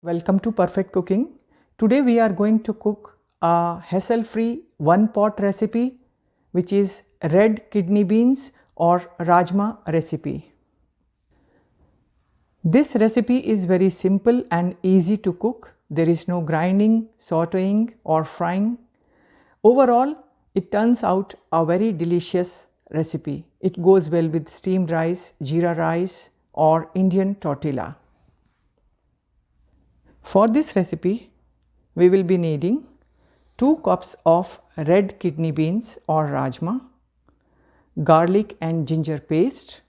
Welcome to Perfect Cooking. Today we are going to cook a hassle-free one-pot recipe which is red kidney beans or Rajma recipe. This recipe is very simple and easy to cook. There is no grinding, sauteing or frying. Overall, it turns out a very delicious recipe. It goes well with steamed rice, jeera rice or Indian tortilla. For this recipe, we will be needing 2 cups of red kidney beans or rajma, garlic and ginger paste,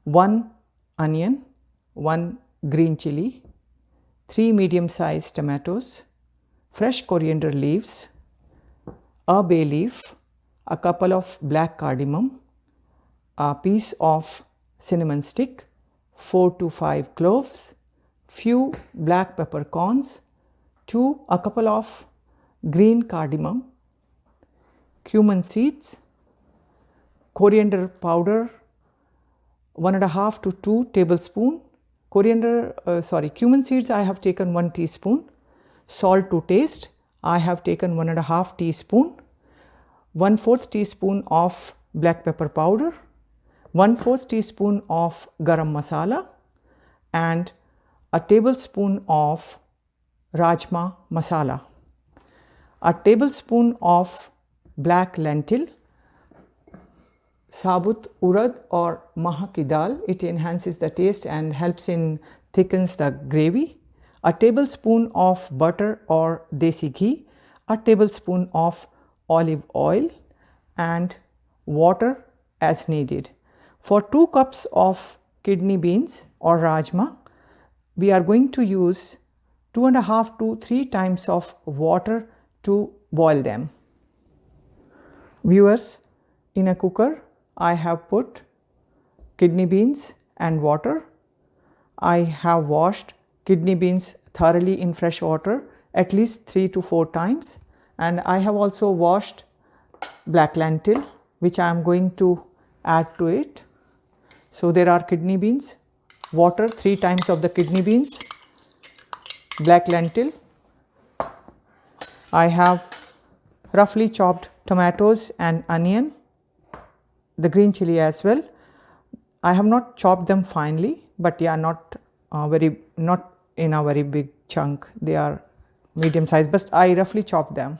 1 onion, 1 green chili, 3 medium-sized tomatoes, fresh coriander leaves, a bay leaf, a couple of black cardamom, a piece of cinnamon stick, 4 to 5 cloves, few black peppercorns, a couple of green cardamom, cumin seeds, coriander powder 1.5 to 2 tablespoon, cumin seeds I have taken 1 teaspoon, salt to taste I have taken 1.5 teaspoon, 1/4 teaspoon of black pepper powder, 1/4 teaspoon of garam masala and a tablespoon of rajma masala, a tablespoon of black lentil, sabut urad or maha ki dal. It enhances the taste and helps in thickens the gravy, a tablespoon of butter or desi ghee, a tablespoon of olive oil and water as needed. For 2 cups of kidney beans or rajma, we are going to use 2.5 to 3 times of water to boil them. Viewers, in a cooker I have put kidney beans and water. I have washed kidney beans thoroughly in fresh water at least 3 to 4 times, and I have also washed black lentil which I am going to add to it. So there are kidney beans, water 3 times of the kidney beans, black lentil. I have roughly chopped tomatoes and onion, the green chili as well. I have not chopped them finely, but yeah, not in a very big chunk. They are medium size, but I roughly chopped them.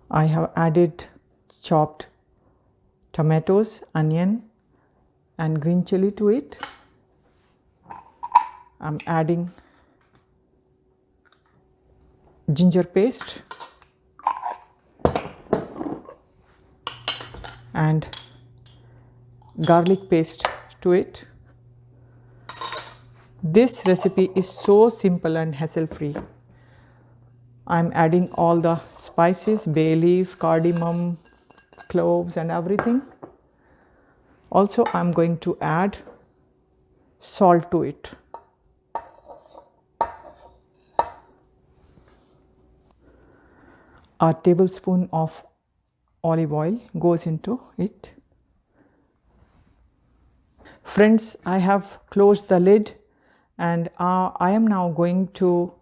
I have added chopped tomatoes, onion and green chili to it. I am adding ginger paste and garlic paste to it. This recipe is so simple and hassle free. I am adding all the spices, bay leaf, cardamom, cloves and everything. Also I am going to add salt to it. A tablespoon of olive oil goes into it. Friends, I have closed the lid and I am now going to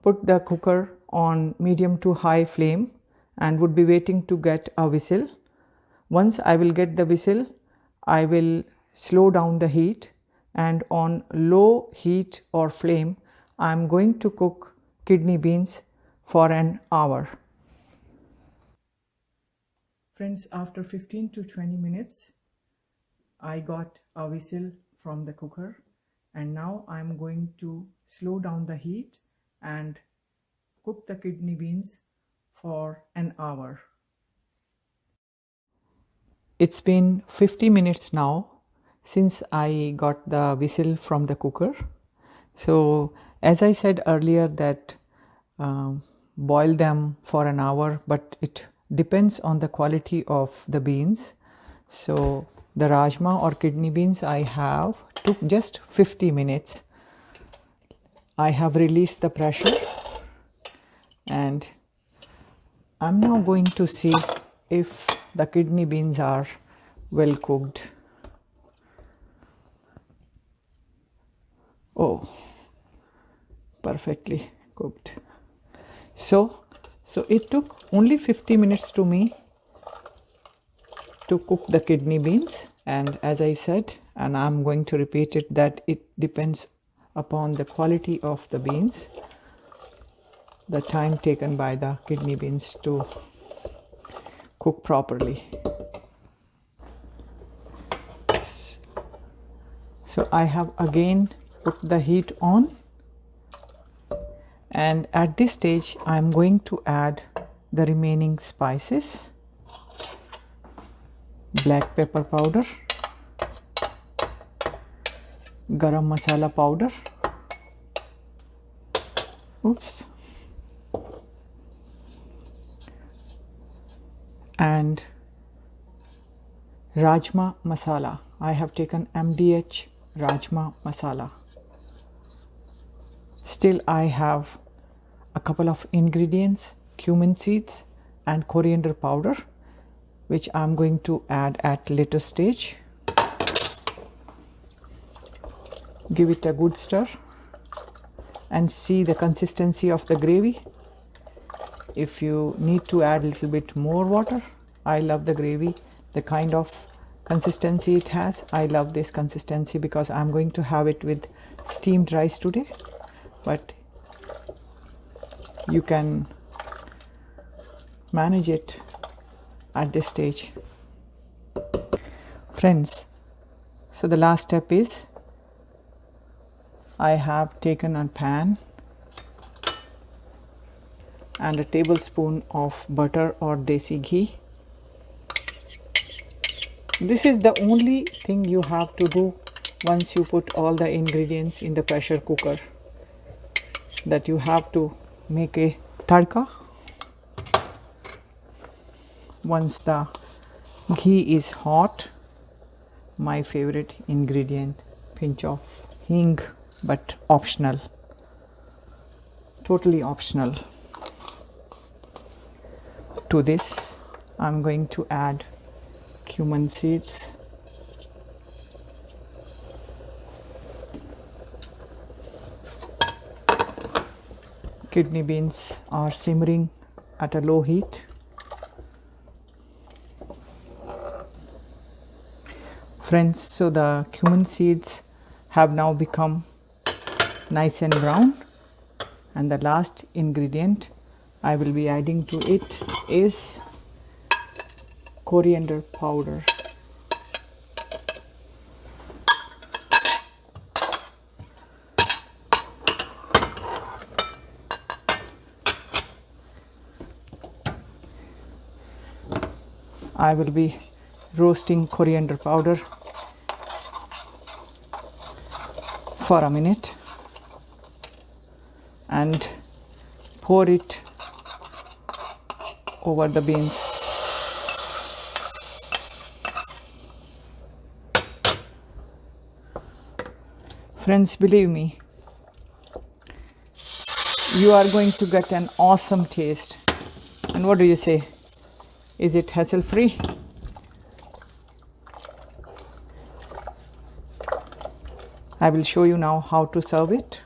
put the cooker on medium to high flame and would be waiting to get a whistle. Once I will get the whistle, I will slow down the heat, and on low heat or flame I am going to cook kidney beans for an hour. Friends, after 15 to 20 minutes, I got a whistle from the cooker, and now I am going to slow down the heat and cook the kidney beans for an hour. It's been 50 minutes now since I got the whistle from the cooker. So as I said earlier that boil them for an hour, but it depends on the quality of the beans. So the rajma or kidney beans I have took just 50 minutes. I have released the pressure and I'm now going to see if the kidney beans are well cooked. Oh, perfectly cooked. So it took only 50 minutes to me to cook the kidney beans, and as I said, and I'm going to repeat it, that it depends upon the quality of the beans, the time taken by the kidney beans to cook properly. So I have again put the heat on, and at this stage I am going to add the remaining spices: black pepper powder, garam masala powder, and Rajma masala. I have taken MDH Rajma masala. Still I have a couple of ingredients: cumin seeds and coriander powder, which I'm going to add at later stage. Give it a good stir and see the consistency of the gravy. If you need to add a little bit more water, I love the gravy, the kind of consistency it has. I love this consistency because I'm going to have it with steamed rice today, but you can manage it at this stage. Friends, so the last step is I have taken a pan and a tablespoon of butter or desi ghee. This is the only thing you have to do once you put all the ingredients in the pressure cooker, that you have to make a tadka. Once the ghee is hot, my favorite ingredient, pinch of hing, but optional, totally optional. To this I'm going to add cumin seeds, kidney beans are simmering at a low heat. Friends, so the cumin seeds have now become nice and brown, and the last ingredient I will be adding to it is coriander powder. I will be roasting coriander powder for a minute and pour it over the beans. Friends, believe me, you are going to get an awesome taste. And what do you say? Is it hassle free? I will show you now how to serve it.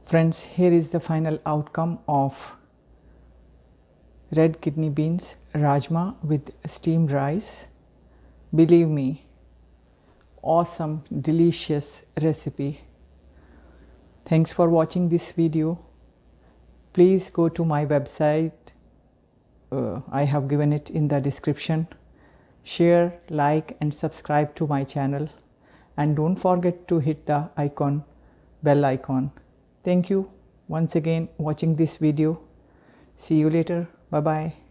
Friends, here is the final outcome of red kidney beans rajma with steamed rice. Believe me, awesome, delicious recipe. Thanks for watching this video. Please go to my website. I have given it in the description. Share, like and subscribe to my channel, and don't forget to hit the bell icon. Thank you once again watching this video. See you later. Bye bye.